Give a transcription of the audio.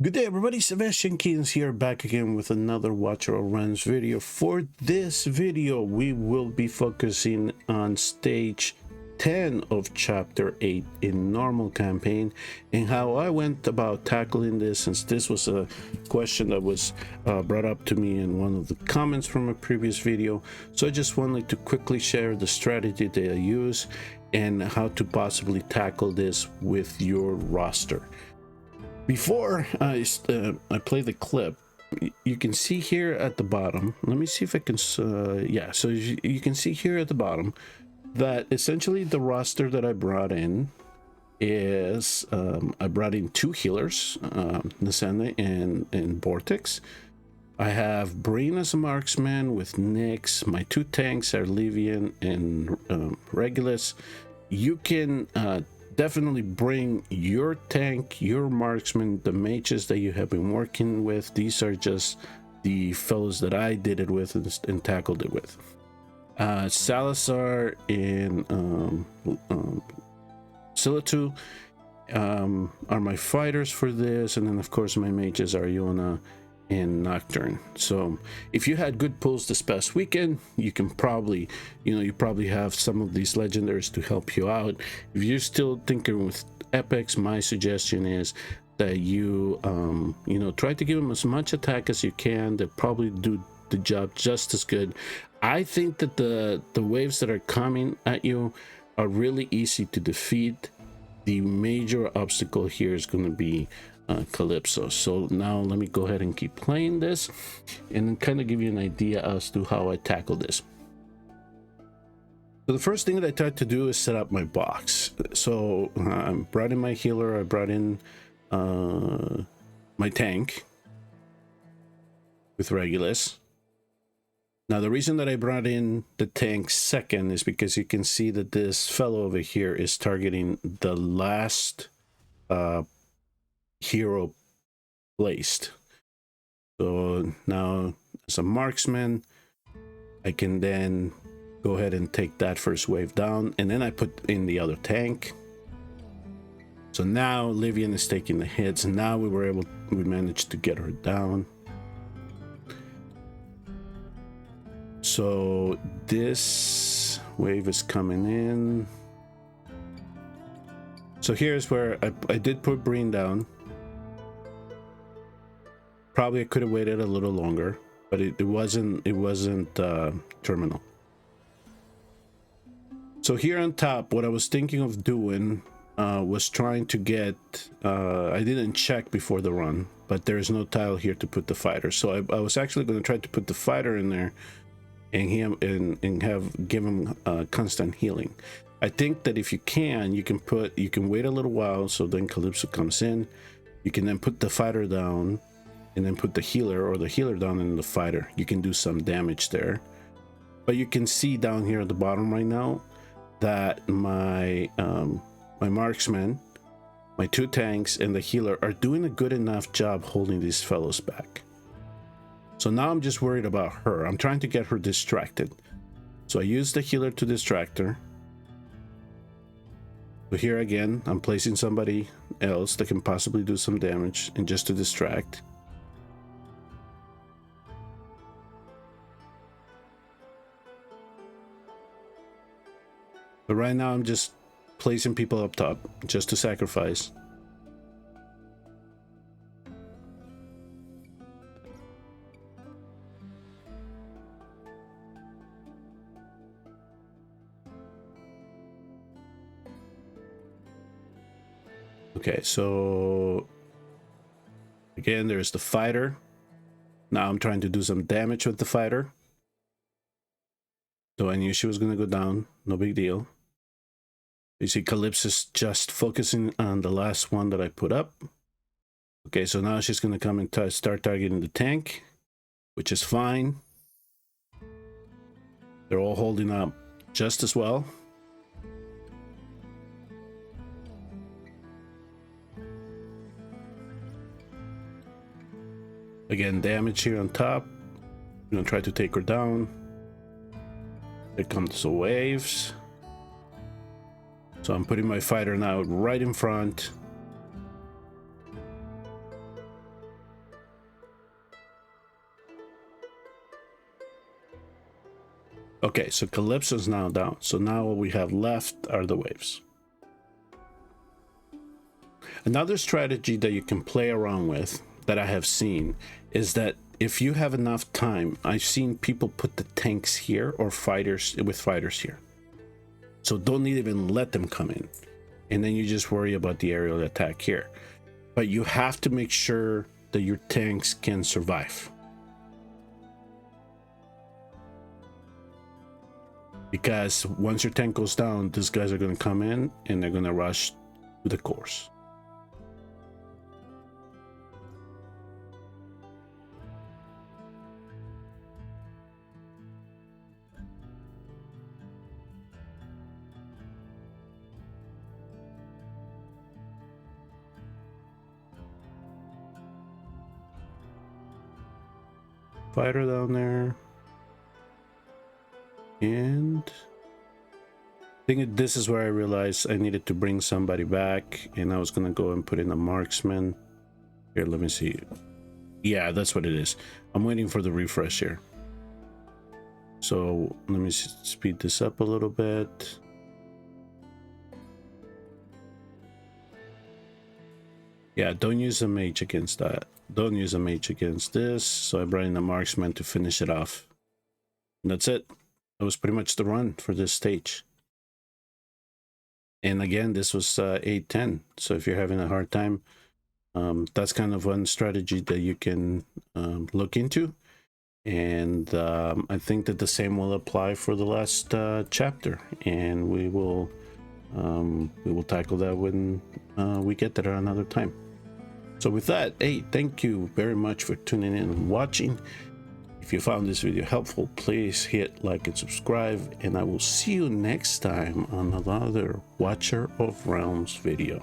Good day everybody, Sebastian Keens here, back again with another Watch or Runs video. For this video, we will be focusing on stage 10 of chapter 8 in normal campaign and how I went about tackling this, since this was a question that was brought up to me in one of the comments from a previous video. So I just wanted to quickly share the strategy that I use and how to possibly tackle this with your roster. Before I play the clip, you can see here at the bottom, let me see if I can, yeah, so you can see here at the bottom that essentially the roster that I brought in is, I brought in 2 healers, Nascenda and Vortex. I have Brain as a marksman with Nyx. My 2 tanks are Livian and Regulus. You can definitely bring your tank, your marksman, the mages that you have been working with. These are just the fellows that I did it with and tackled it with. Salazar and Silatu are my fighters for this, and then of course my mages are Yona and Nocturne. So if you had good pulls this past weekend, you can probably, you probably have some of these legendaries to help you out. If you're still thinking with epics, my suggestion is that you try to give them as much attack as you can. They'll probably do the job just as good. I think that the waves that are coming at you are really easy to defeat. The major obstacle here is going to be Calypso. So now let me go ahead and keep playing this and kind of give you an idea as to how I tackle this. So the first thing that I tried to do is set up my box. So I brought in my healer, I brought in my tank with Regulus. Now the reason that I brought in the tank second is because you can see that this fellow over here is targeting the last hero placed. So now as a marksman, I can then go ahead and take that first wave down, and then I put in the other tank. So now Livian is taking the hits, and now we managed to get her down. So this wave is coming in. So here's where I did put Breen down. Probably I could have waited a little longer, but it wasn't terminal. So here on top, what I was thinking of doing was trying to get, I didn't check before the run, but there's no tile here to put the fighter. So I was actually going to try to put the fighter in there and give him constant healing. I think that if you can wait a little while, so then Calypso comes in. You can then put the fighter down and then put the healer or the healer down in the fighter. You can do some damage there. But you can see down here at the bottom right now that my my marksman, my 2 tanks, and the healer are doing a good enough job holding these fellows back. So now I'm just worried about her. I'm trying to get her distracted. So I use the healer to distract her. So here again, I'm placing somebody else that can possibly do some damage, and just to distract. But right now I'm just placing people up top just to sacrifice. Okay, so again, there's the fighter. Now I'm trying to do some damage with the fighter. So I knew she was going to go down. No big deal. You see Calypso is just focusing on the last one that I put up. Okay, so now she's going to come and start targeting the tank, which is fine. They're all holding up just as well. Again, damage here on top. I'm going to try to take her down. There comes the waves. So I'm putting my fighter now right in front. Okay, so Calypso's now down. So now what we have left are the waves. Another strategy that you can play around with that I have seen is that if you have enough time, I've seen people put the tanks here or fighters here. So don't even let them come in. And then you just worry about the aerial attack here. But you have to make sure that your tanks can survive. Because once your tank goes down, these guys are going to come in and they're going to rush to the course. Fighter down there. And I think this is where I realized I needed to bring somebody back, and I was gonna go and put in a marksman. Here, let me see. Yeah, that's what it is. I'm waiting for the refresh here. So let me speed this up a little bit. Yeah, don't use a mage against that. Don't use a mage against this. So I brought in a marksman to finish it off. And that's it. That was pretty much the run for this stage. And again, this was 8-10. So if you're having a hard time, that's kind of one strategy that you can look into. And I think that the same will apply for the last chapter. And we will tackle that when we get there another time. So with that, hey, thank you very much for tuning in and watching. If you found this video helpful, please hit like and subscribe, and I will see you next time on another Watcher of Realms video.